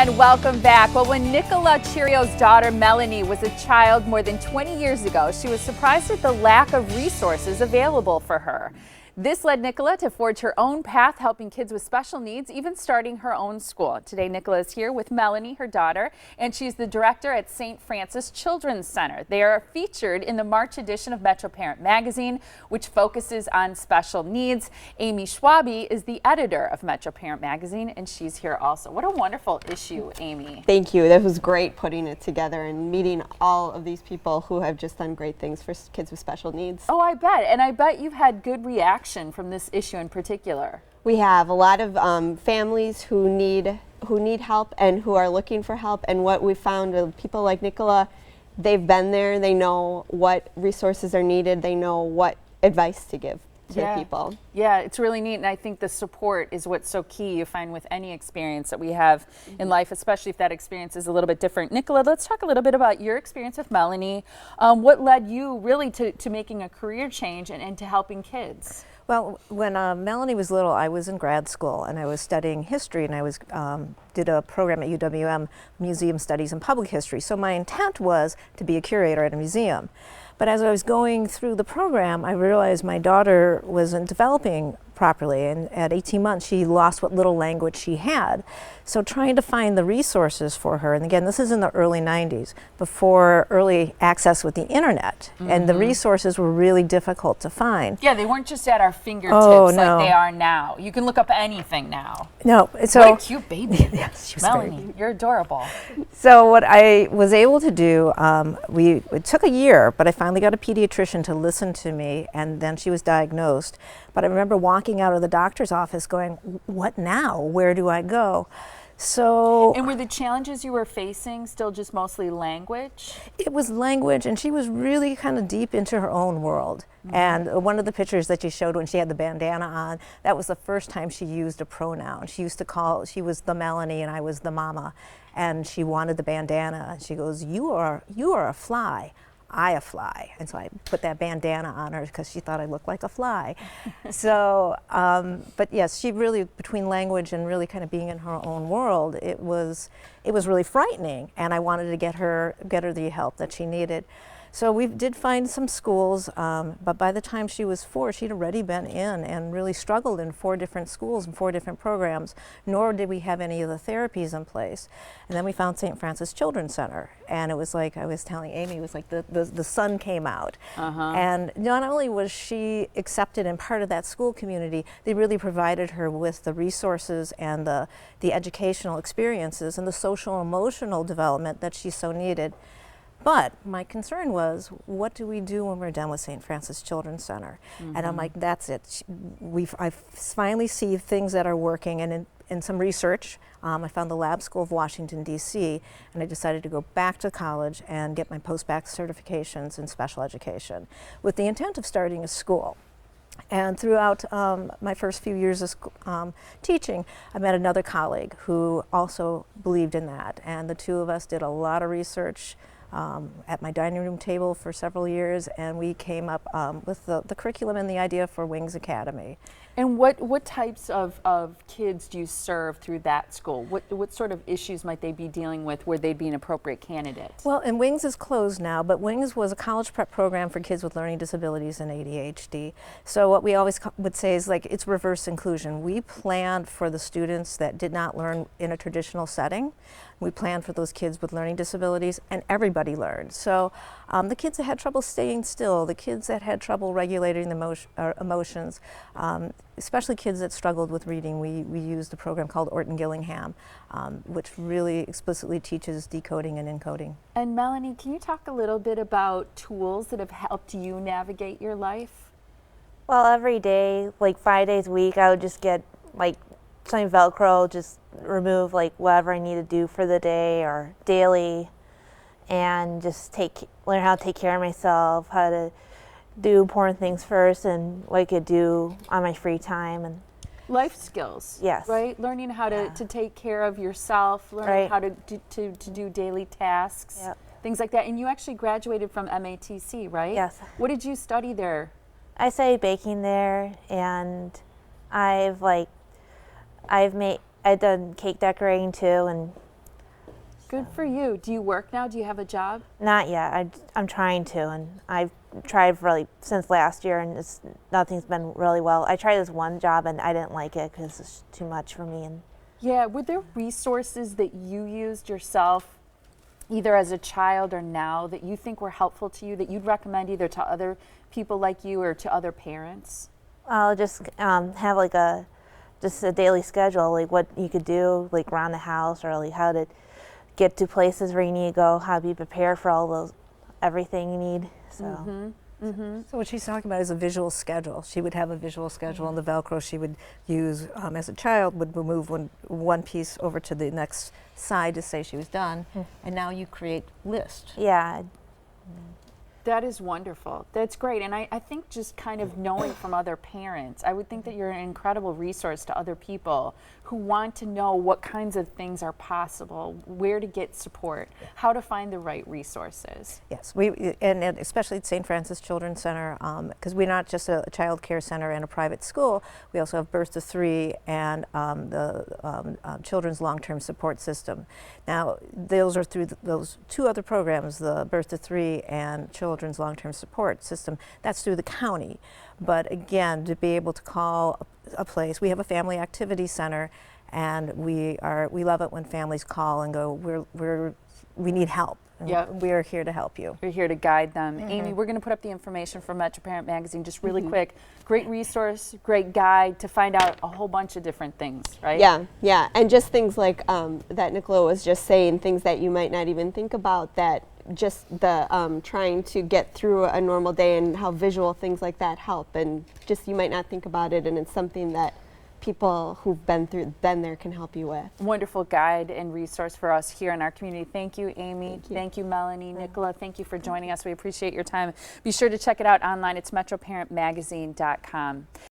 And welcome back. Well, when Nicola Ciurro's daughter Melanie was a child more than 20 years ago, she was surprised at the lack of resources available for her. This led Nicola to forge her own path, helping kids with special needs, even starting her own school. Today, Nicola is here with Melanie, her daughter, and she's the director at St. Francis Children's Center. They are featured in the March edition of Metroparent Magazine, which focuses on special needs. Amy Schwabe is the editor of Metroparent Magazine, and she's here also. What a wonderful issue, Amy. Thank you. That was great putting it together and meeting all of these people who have just done great things for kids with special needs. Oh, I bet. And I bet you've had good reaction from this issue in particular. We have a lot of families who need help and who are looking for help. And what we found with people like Nicola, they've been there. They know what resources are needed. They know what advice to give to people. Yeah, it's really neat, and I think the support is what's so key. You find with any experience that we have in life, especially if that experience is a little bit different. Nicola, let's talk a little bit about your experience with Melanie. What led you really to making a career change and to helping kids? Well, when Melanie was little, I was in grad school and I was studying history, and I did a program at UWM, Museum Studies and Public History. So my intent was to be a curator at a museum. But as I was going through the program, I realized my daughter wasn't developing properly, and at 18 months she lost what little language she had. So trying to find the resources for her, and again, this is in the early 90s, before early access with the internet, and the resources were really difficult to find. Yeah, they weren't just at our fingertips like they are now. You can look up anything now. No, so what a cute baby. Yes, she was Melanie, great. you're adorable. So what I was able to do, it took a year, but I finally got a pediatrician to listen to me, and then she was diagnosed. But I remember walking out of the doctor's office going, what now? Where do I go? So, and were the challenges you were facing still just mostly language? It was language, and she was really kind of deep into her own world. And one of the pictures that you showed when she had the bandana on, that was the first time she used a pronoun. She used to she was the Melanie and I was the mama, and she wanted the bandana. And she goes, you are a fly. I a fly. And so I put that bandana on her because she thought I looked like a fly. So, but yes, she really, between language and really kind of being in her own world, it was really frightening, and I wanted to get her the help that she needed. So we did find some schools, but by the time she was 4, she'd already been in and really struggled in 4 different schools and 4 different programs, nor did we have any of the therapies in place. And then we found St. Francis Children's Center, and it was like, I was telling Amy, it was like the sun came out. And not only was she accepted and part of that school community, they really provided her with the resources and the educational experiences and the social emotional development that she so needed. But my concern was, what do we do when we're done with St. Francis Children's Center? And I'm like, that's it. I finally see things that are working, and in some research, I found the Lab School of Washington, D.C., and I decided to go back to college and get my post-bac certifications in special education with the intent of starting a school. And throughout my first few years of teaching, I met another colleague who also believed in that, and the two of us did a lot of research at my dining room table for several years, and we came up with the curriculum and the idea for Wings Academy. And what types of kids do you serve through that school? What sort of issues might they be dealing with where they'd be an appropriate candidate? Well, and Wings is closed now, but Wings was a college prep program for kids with learning disabilities and ADHD. So what we always would say is, like, it's reverse inclusion. We planned for the students that did not learn in a traditional setting. We planned for those kids with learning disabilities, and everybody learned. So the kids that had trouble staying still, the kids that had trouble regulating the emotions, especially kids that struggled with reading, we used a program called Orton-Gillingham, which really explicitly teaches decoding and encoding. And Melanie, can you talk a little bit about tools that have helped you navigate your life? Well, every day, like 5 days a week, I would just get like some Velcro, just remove like whatever I need to do for the day or daily, and just learn how to take care of myself, how to do important things first, and what I could do on my free time. And life skills. Yes. Right? Learning how to take care of yourself, learning how to do daily tasks, things like that. And you actually graduated from MATC, right? Yes. What did you study there? I studied baking there, and I've done cake decorating too, and Good for you. Do you work now? Do you have a job? Not yet. I'm trying to, and I've tried for since last year, and nothing's been really well. I tried this one job, and I didn't like it because it's too much for me. And Yeah, were there resources that you used yourself, either as a child or now, that you think were helpful to you, that you'd recommend either to other people like you or to other parents? I'll just have a daily schedule, like what you could do, like around the house, or like how to get to places where you need to go, how to be prepared for everything you need. So. So what she's talking about is a visual schedule. She would have a visual schedule on the Velcro she would use as a child, would move one piece over to the next side to say she was done, and now you create lists. Yeah. That is wonderful. That's great. And I think just kind of knowing from other parents, I would think that you're an incredible resource to other people who want to know what kinds of things are possible, where to get support, how to find the right resources. Yes, and especially at St. Francis Children's Center, because we're not just a child care center and a private school, we also have Birth to 3 and the Children's Long-Term Support System. Now, those are through those two other programs, the Birth to 3 and Children's Long-Term Support System. That's through the county. But again, to be able to call a place, we have a family activity center, and we love it when families call and go, we need help. Yep. We're here to help you. We're here to guide them. Amy, we're going to put up the information from Metroparent Magazine just really quick. Great resource, great guide to find out a whole bunch of different things, right? Yeah, and just things like that Nicola was just saying, things that you might not even think about, that just the trying to get through a normal day, and how visual things like that help, and just you might not think about it, and it's something that people who've been there can help you with. Wonderful guide and resource for us here in our community. Thank you, Amy. Thank you, Melanie. Nicola, thank you for joining us. We appreciate your time. Be sure to check it out online. It's metroparentmagazine.com.